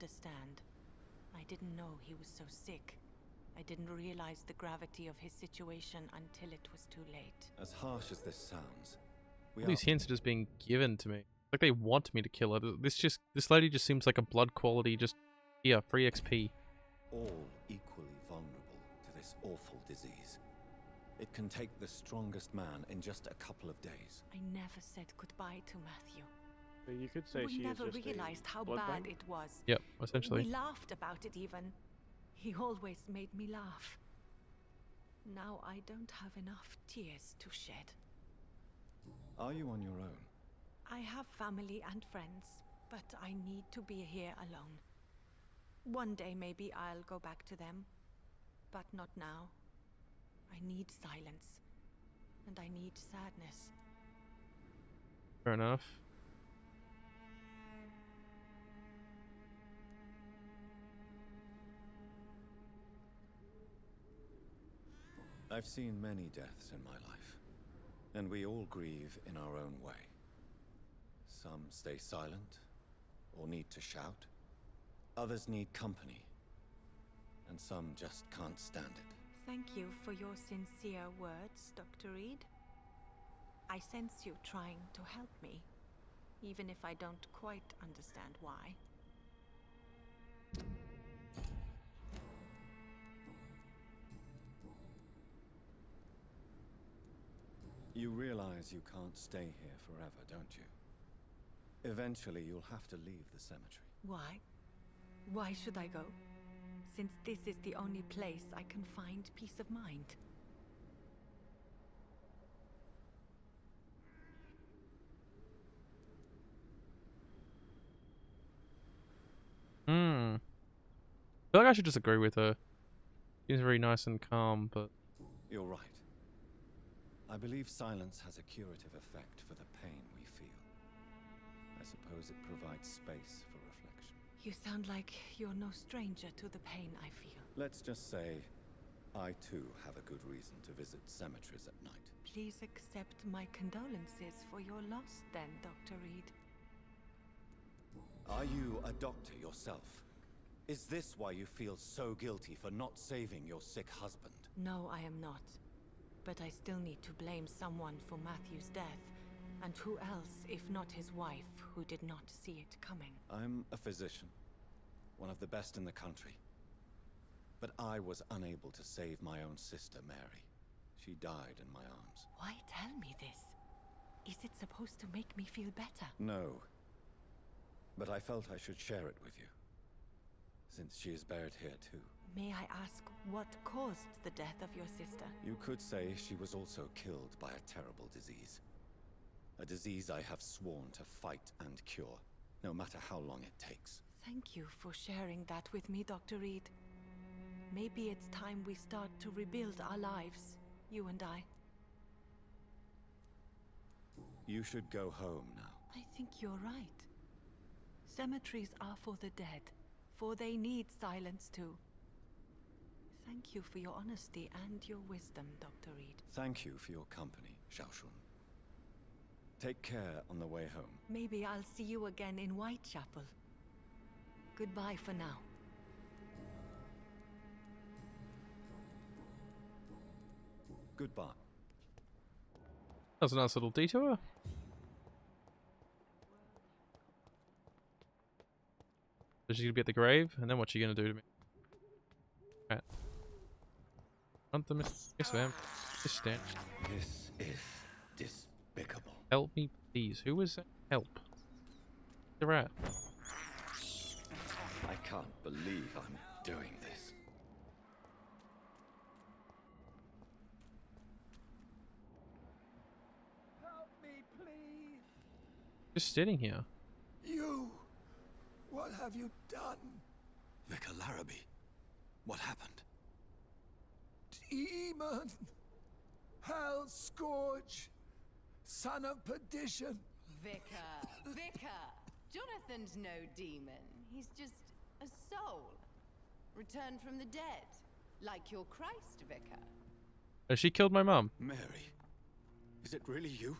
understand. I didn't know he was so sick. I didn't realize the gravity of his situation until it was too late. As harsh as this sounds, All these hints are just being given to me. Like they want me to kill her. This lady just seems like a blood quality. Just here, free XP. all equally vulnerable to this awful disease. It can take the strongest man in just a couple of days. I never said goodbye to Matthew. So you could say We she never is just realized a how blood bad bank? it was. Yep, essentially. We laughed about it even. He always made me laugh. Now I don't have enough tears to shed. Are you on your own? I have family and friends, but I need to be here alone. One day maybe I'll go back to them, but not now. I need silence, and I need sadness. Fair enough. I've seen many deaths in my life, and we all grieve in our own way. Some stay silent, or need to shout. Others need company, and some just can't stand it. Thank you for your sincere words, Dr. Reed. I sense you trying to help me, even if I don't quite understand why. You realize you can't stay here forever, don't you? Eventually, you'll have to leave the cemetery. Why? Why should I go? Since this is the only place I can find peace of mind. I feel like I should just agree with her. Seems very nice and calm, but You're right. I believe silence has a curative effect for the pain we feel. I suppose it provides space for reflection. You sound like you're no stranger to the pain I feel. Let's just say, I too have a good reason to visit cemeteries at night. Please accept my condolences for your loss then, Dr. Reed. Are you a doctor yourself? Is this why you feel so guilty for not saving your sick husband? No, I am not. But I still need to blame someone for Matthew's death. And who else, if not his wife, who did not see it coming? I'm a physician, one of the best in the country. But I was unable to save my own sister, Mary. She died in my arms. Why tell me this? Is it supposed to make me feel better? No. But I felt I should share it with you, since she is buried here too. May I ask what caused the death of your sister? You could say she was also killed by a terrible disease. A disease I have sworn to fight and cure, no matter how long it takes. Thank you for sharing that with me, Dr. Reed. Maybe it's time we start to rebuild our lives, you and I. You should go home now. I think you're right. Cemeteries are for the dead, for they need silence too. Thank you for your honesty and your wisdom, Dr. Reed. Thank you for your company, Xiaoshun. Take care on the way home. Maybe I'll see you again in Whitechapel. Goodbye for now. Goodbye. that was a nice little detour. So she's gonna be at the grave, and then what's she gonna do to me? Right. Hunt the Miss Vamp. Stench. This is despicable. Help me, please. Who is that? Help. The rat. I can't believe I'm doing this. Help me, please. Just sitting here. You. What have you done? Vicar Larrabee, what happened? Demon. Hell scourge. Son of perdition. Vicar! Jonathan's no demon. He's just a soul. Returned from the dead. Like your Christ, Vicar. She killed my mum. Mary, is it really you?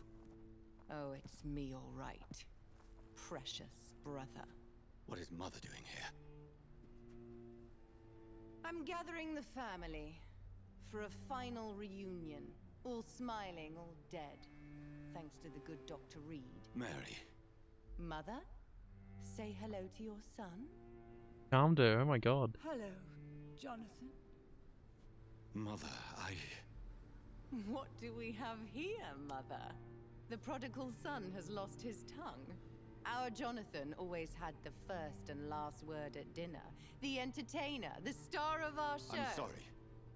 Oh, it's me, all right. Precious brother. What is Mother doing here? I'm gathering the family for a final reunion. All smiling, all dead. Thanks to the good Dr. Reed. Mary. Mother, say hello to your son. Calmed her. Oh my god. Hello, Jonathan. Mother, What do we have here, Mother? The prodigal son has lost his tongue. Our Jonathan always had the first and last word at dinner. The entertainer, the star of our show. I'm sorry.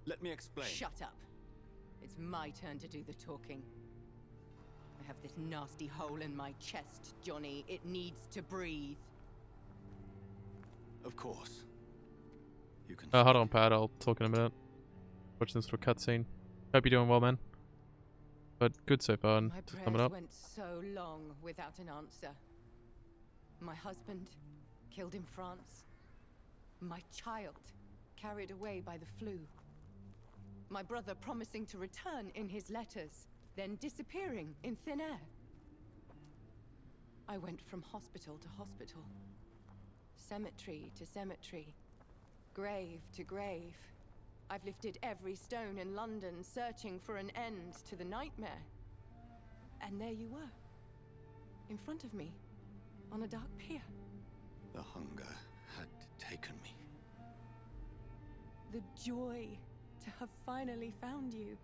Let me explain. Shut up. It's my turn to do the talking. I have this nasty hole in my chest, Johnny. It needs to breathe. Of course. You can. Hold on, Pat. I'll talk in a minute. Watching this little cutscene. Hope you're doing well, man. But good so far. And My to sum it prayers up. went so long without an answer. My husband killed in France. My child carried away by the flu. My brother promising to return in his letters, then disappearing in thin air. I went from hospital to hospital, cemetery to cemetery, grave to grave. I've lifted every stone in London, searching for an end to the nightmare. And there you were, in front of me, on a dark pier. The hunger had taken me. The joy to have finally found you.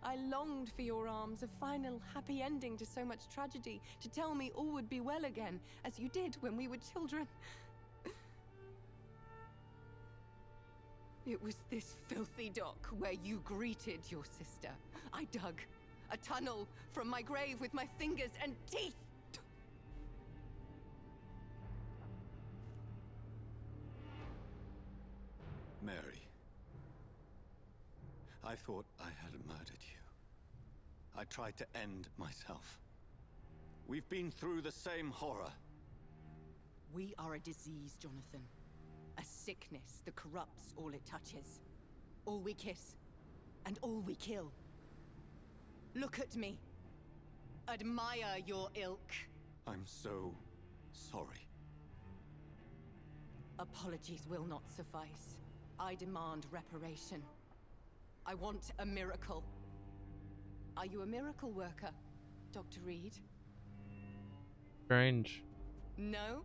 I longed for your arms, a final happy ending to so much tragedy, to tell me all would be well again, as you did when we were children. It was this filthy dock where you greeted your sister. I dug a tunnel from my grave with my fingers and teeth. Mary. I thought I had murdered you. I tried to end myself. We've been through the same horror. We are a disease, Jonathan. A sickness that corrupts all it touches. All we kiss, and all we kill. Look at me. Admire your ilk. I'm so sorry. Apologies will not suffice. I demand reparation. I want a miracle. Are you a miracle worker, Dr. Reed? Strange. No?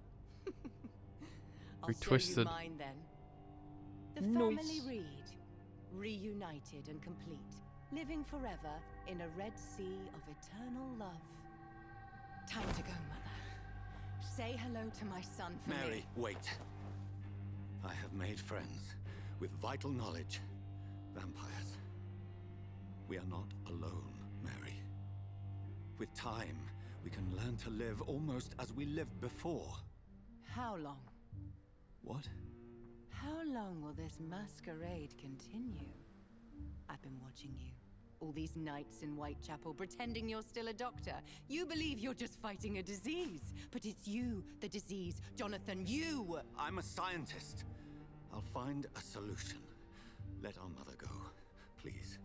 I'll Retwisted. show you mine then. The family Reed, reunited and complete, living forever in a red sea of eternal love. Time to go, Mother. Say hello to my son for me. Mary, wait. I have made friends with vital knowledge. Vampires. We are not alone, Mary. With time, we can learn to live almost as we lived before. How long? What? How long will this masquerade continue? I've been watching you. All these nights in Whitechapel, pretending you're still a doctor. You believe you're just fighting a disease. But it's you, the disease. Jonathan, you! I'm a scientist. I'll find a solution. Let our mother go, please.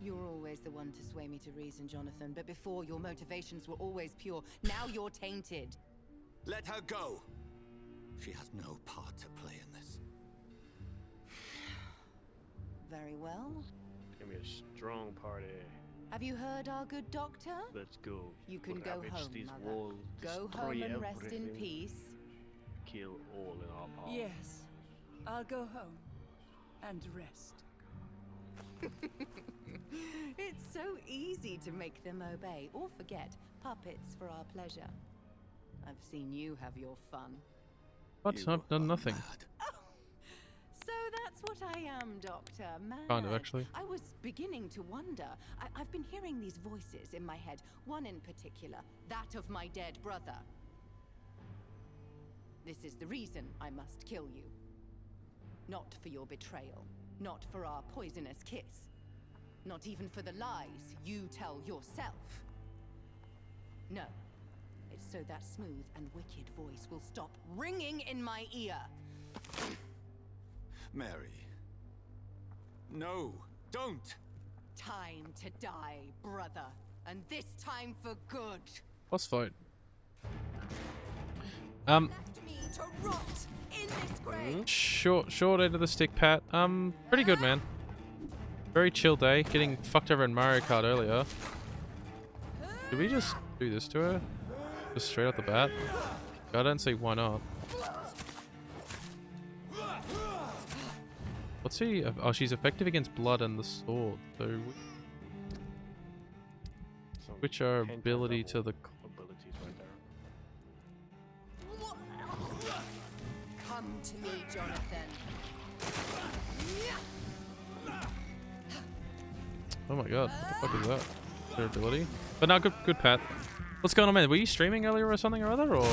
You're always the one to sway me to reason, Jonathan. But before, your motivations were always pure. Now you're tainted. Let her go! She has no part to play in this. Very well. Give me a strong party. Have you heard our good doctor? Let's go. You can We'll go ravage home, this Mother. world, Go destroy home and rest in everything, peace. Kill all in our path. Yes, I'll go home and rest. It's so easy to make them obey or forget. Puppets for our pleasure. I've seen you have your fun. What? You I've done are nothing. mad. So that's what I am, Doctor. Mad. Kind of, actually. I was beginning to wonder. I've been hearing these voices in my head. One in particular, that of my dead brother. This is the reason I must kill you. Not for your betrayal. Not for our poisonous kiss. Not even for the lies you tell yourself. No. It's so that smooth and wicked voice will stop ringing in my ear. Mary. No, don't! Time to die, brother. And this time for good. Boss fight. Left me to rot in this grave. Short end of the stick, Pat. Pretty good, man. Very chill day. Getting fucked over in Mario Kart earlier. Did we just do this to her? Just straight off the bat? I don't see why not. What's he? Oh, she's effective against blood and the sword. So switch our ability to the. Abilities right there. Come to me, Jonathan. Oh my god, what the fuck is that? Their ability? But no, good Pat. What's going on, man? Were you streaming earlier or something or other, or?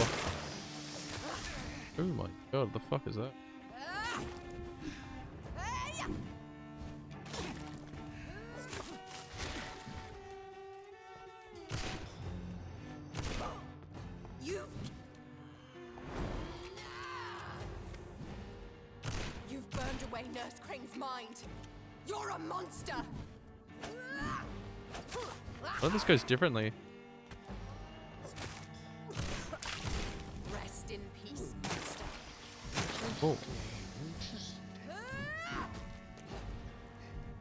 Oh my god, the fuck is that? You've burned away Nurse Crane's mind. You're a monster. Oh, this goes differently. Rest in peace, monster. Oh.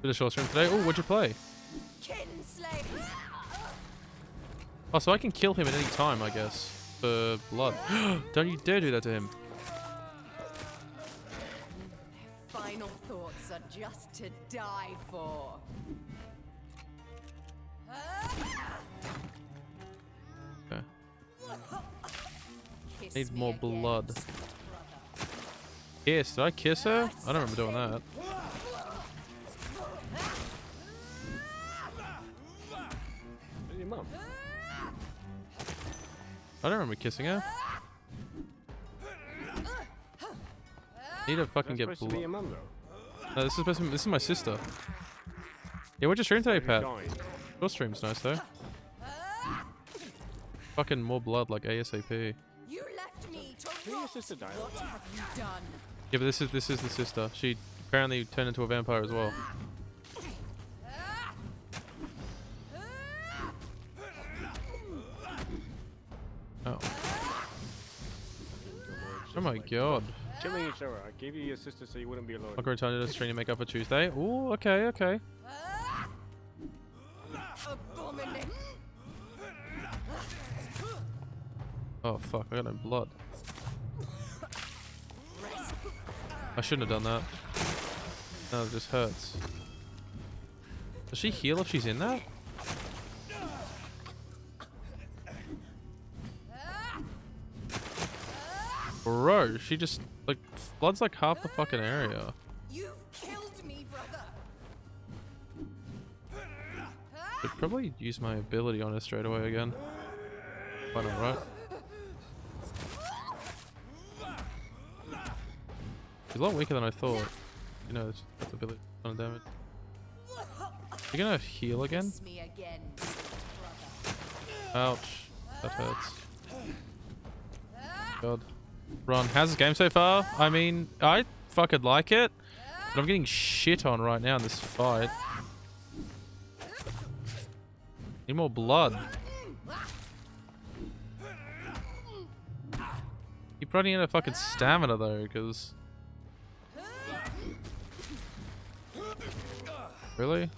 Bit of short stream today. Oh, what'd you play? Kinsley. Oh, so I can kill him at any time, I guess. For blood. Don't you dare do that to him. Final thoughts are just to die for. Okay. Kiss Need me more again, blood. brother. Kiss? Did I kiss her? I don't remember doing that. Where's your mum? I don't remember kissing her. Need to fucking get Supposed to be your blood. mum though. No, this is my sister. Yeah, what'd you stream today, Pat? Dying. Your stream's nice though. Fucking more blood like ASAP. You left me to Who's your rot. sister dying? What have you done? Yeah, but this is the sister. She apparently turned into a vampire as well. Oh. Oh my god. Killing each other. I gave you your sister so you wouldn't be alone. I'll go return to the stream to make up for Tuesday. Ooh, okay, okay. Abomination. Oh fuck, I got no blood. I shouldn't have done that. No, it just hurts. Does she heal if she's in that? Bro, she just, like, blood's like half the fucking area. You've killed me, brother. Should probably use my ability on her straight away again. Why not, right? She's a lot weaker than I thought. You know, it's got the ability to ton of damage. You gonna heal again? Kiss me again, brother. Ouch. That hurts. God. Ron, how's this game so far? I mean, I fucking like it, but I'm getting shit on right now in this fight. Need more blood. Keep running out of fucking stamina though, because... Really?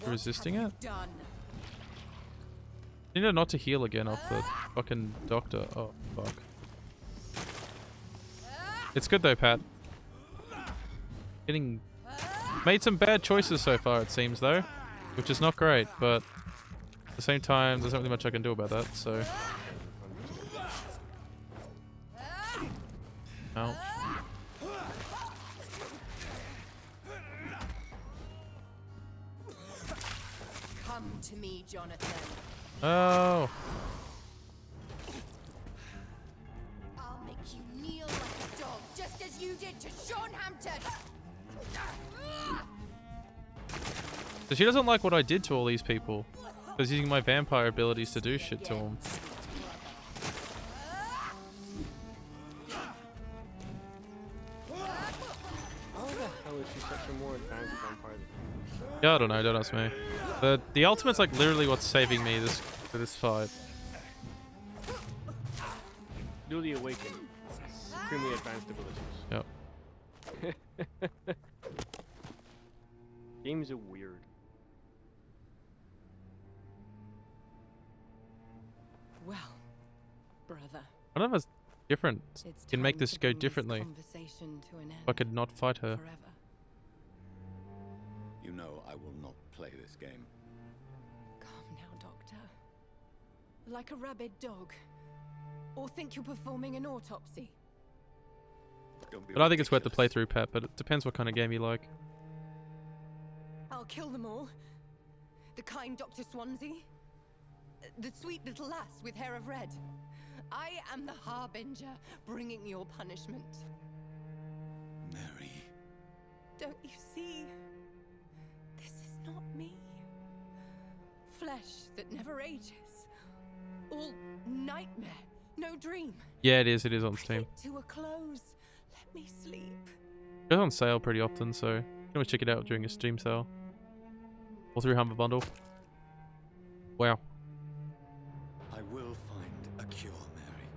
You're resisting it? Done. I need her not to heal again off the fucking doctor. Oh, fuck. It's good though, Pat. Getting... Made some bad choices so far, it seems, though. Which is not great, but... At the same time, there's not really much I can do about that, so... Ouch. Come to me, Jonathan. Oh! I'll make you kneel like a dog, just as you did to Sean Hampton. So she doesn't like what I did to all these people. I was using my vampire abilities to do shit to them. How the hell is she such a more advanced vampire? Yeah, I don't know, don't ask me. The ultimate's like literally what's saving me for this fight. newly awakened, supremely advanced abilities. Yep. Games are weird. Well, brother, One of us different. it's Can make time this to go bring differently. conversation to an end. If I could not fight her. Forever. You know I will not play this game. Calm now, Doctor. Like a rabid dog. Or think you're performing an autopsy. Don't be But I think it's worth the ridiculous. playthrough, Pat, but it depends what kind of game you like. I'll kill them all. The kind Dr. Swansea. The sweet little lass with hair of red. I am the Harbinger, bringing your punishment. Mary. Don't you see? This is not me. Flesh that never ages. All nightmare, no dream. Yeah, it is. It is on Steam. Bring it to a close. Let me sleep. It goes on sale pretty often, so you can always check it out during a Steam sale. Or through Humble Bundle. Wow. I will find a cure, Mary.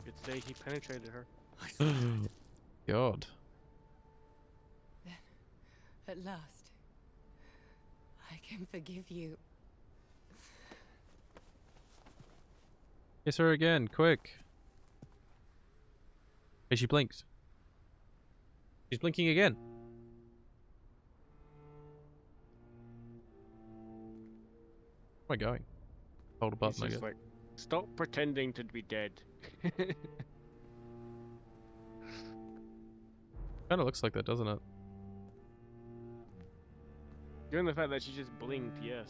It's the day he penetrated her. I swear. God. At last, I can forgive you. Kiss her again, quick. Hey, she blinked. She's blinking again. Where am I going? Hold a He's button, I just guess. like, stop pretending to be dead. Kinda looks like that, doesn't it? Given the fact that she just blinked, yes.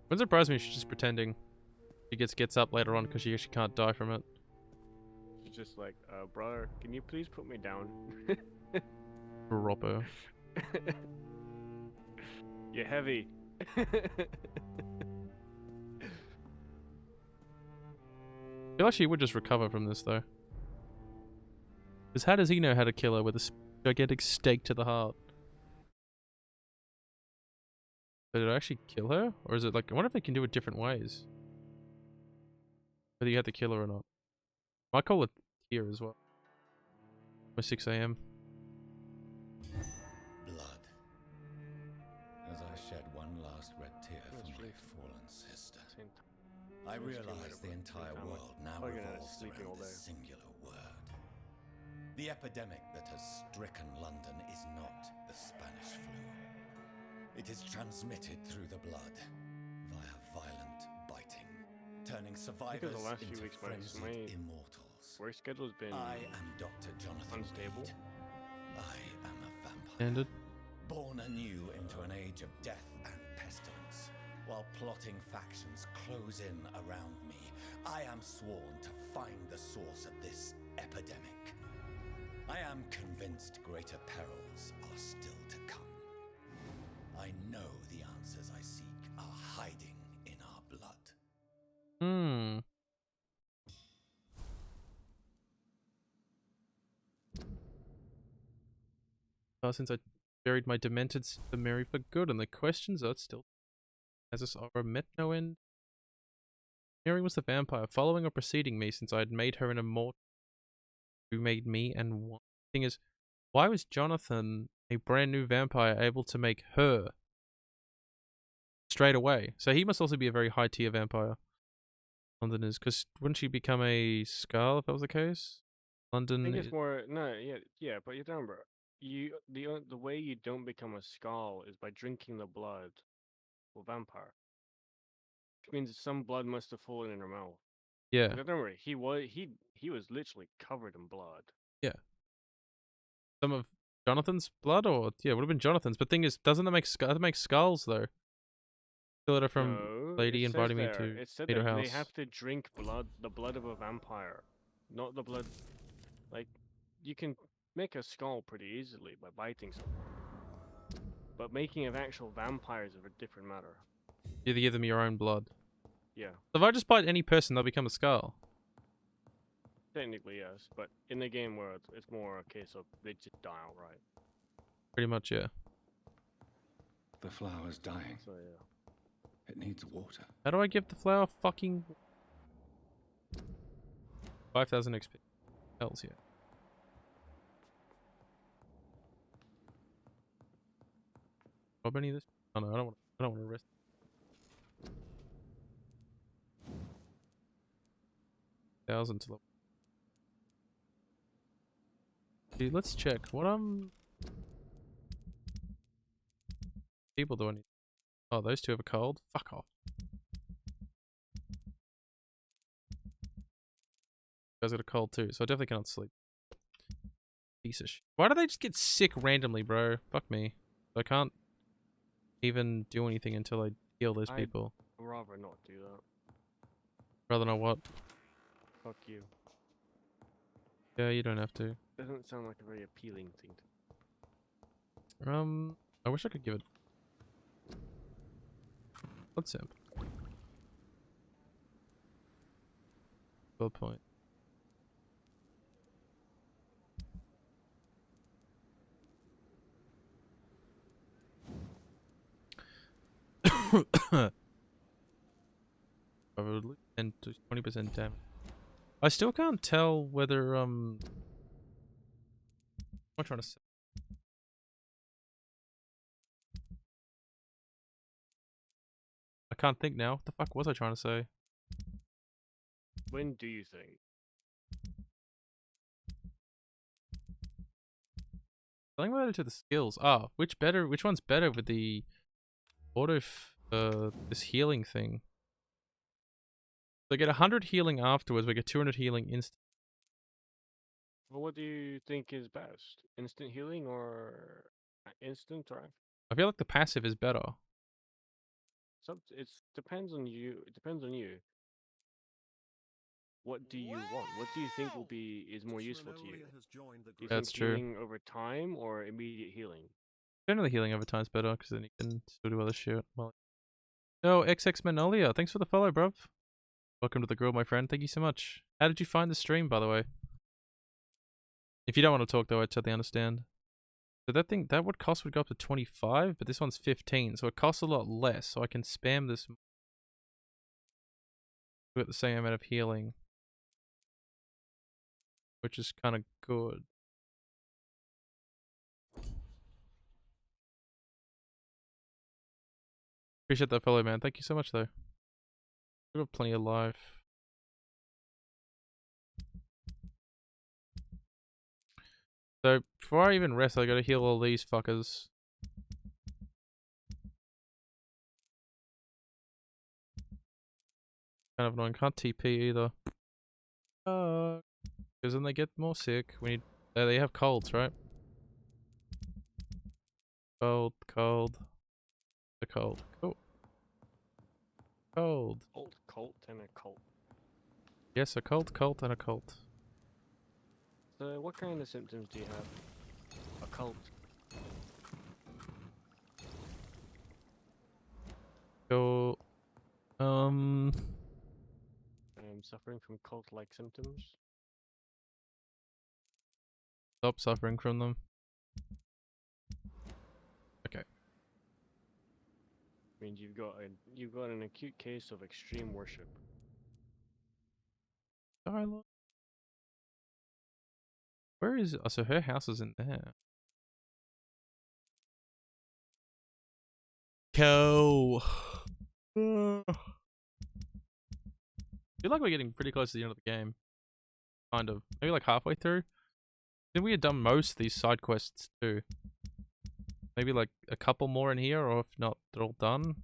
Wouldn't surprise me if she's just pretending. She gets up later on because she actually can't die from it. She's just like, brother, can you please put me down? Proper. You're heavy. I feel like she would just recover from this though. Because how does he know how to kill her with a gigantic stake to the heart? Did it actually kill her? Or is it like, I wonder if they can do it different ways. Whether you have to kill her or not. Might call it here as well. By 6 AM. Blood. As I shed one last red tear for That's my true. fallen sister, Same I That's realize true, the mate, entire family. world now Probably gonna revolves sleeping all around this day. singular word. The epidemic that has stricken London is not the Spanish flu. It is transmitted through the blood via violent biting, turning survivors the last few into weeks, my frenzied immortals. Work schedule's been I am Dr. Jonathan unstable. Reed. I am a vampire. Standard. Born anew into an age of death and pestilence, while plotting factions close in around me, I am sworn to find the source of this epidemic. I am convinced greater perils are still to come. I know the answers I seek are hiding in our blood. Hmm. Since I buried my demented sister Mary for good, and the questions are still. Has this aura met no end? Mary was the vampire, following or preceding me since I had made her an immortal. Who made me and one thing is, why was Jonathan, a brand new vampire, able to make her straight away? So he must also be a very high tier vampire. London is, because wouldn't she become a Skull if that was the case? London. I think it's more yeah, but you remember, the way you don't become a skull is by drinking the blood of a vampire. Which means some blood must have fallen in her mouth. Yeah, But remember, he was literally covered in blood. yeah. Some of Jonathan's blood, or yeah, it would have been Jonathan's. But thing is, doesn't that make that makes skulls though? The letter from No, lady it says inviting me there, to it said meet her that house. they have to drink the blood of a vampire, not the blood. Like, you can make a skull pretty easily by biting someone, but making of actual vampires is a different matter. You either give them your own blood. Yeah, So if I just bite any person, they'll become a skull. technically yes, but in the game where it's more a case of they just die outright. Pretty much, yeah. The flower's dying. So yeah. It needs water. How do I give the flower fucking 5,000 XP? Hells yeah. Rob any of this? Oh no, I don't want to risk. Thousand to level. Dude, let's check. What people do I need? Oh, those two have a cold? Fuck off. Guys got a cold too, so I definitely cannot sleep. Piece of shit. Why do they just get sick randomly, bro? Fuck me. I can't even do anything until I heal those people. I'd rather not do that. Rather not what? Fuck you. Yeah, you don't have to. Doesn't sound like a very appealing thing to... I wish I could give it. Blood sample. Blood point. Probably 10 to 20% damage. I still can't tell whether what am I trying to say? I can't think now. What the fuck was I trying to say? When do you think? Something related to the skills. Ah, which one's better with the this healing thing? So I get 100 healing afterwards, we get 200 healing instant. Well, what do you think is best? Instant healing or instant or active? I feel like the passive is better. It depends on you. It depends on you. What do you want? What do you think is more useful to you? Do you That's think true. healing over time or immediate healing? Generally healing over time is better, because then you can still do other shit. Well, oh, XX Manolia, thanks for the follow, bruv. Welcome to the grill, my friend. Thank you so much. How did you find the stream, by the way? If you don't want to talk, though, I totally understand. So that would go up to 25, but this one's 15, so it costs a lot less, so I can spam this. Get the same amount of healing, which is kind of good. Appreciate that follow, man. Thank you so much, though. We've got plenty of life. So, before I even rest, I gotta heal all these fuckers. Kind of annoying. Can't TP either. Because then they get more sick. We need... they have colds, right? Cold. The cold. Cool. Cold. Cult and a cult. Yes, a cult, and a cult. So, what kind of symptoms do you have? A cult. So, I'm suffering from cult-like symptoms. stop suffering from them. Okay. Means you've got an acute case of extreme worship. Dialogue. Where is... oh, so her house is in there. Go. I feel like we're getting pretty close to the end of the game. Kind of. Maybe like halfway through. I think we had done most of these side quests too. Maybe like a couple more in here, or if not, they're all done.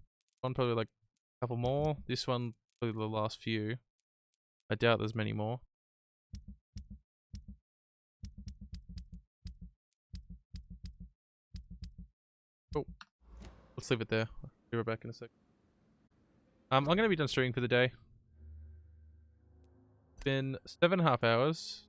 One probably like a couple more. This one probably the last few. I doubt there's many more. Oh, let's leave it there. I'll be right back in a sec. I'm gonna be done streaming for the day. It's been 7.5 hours.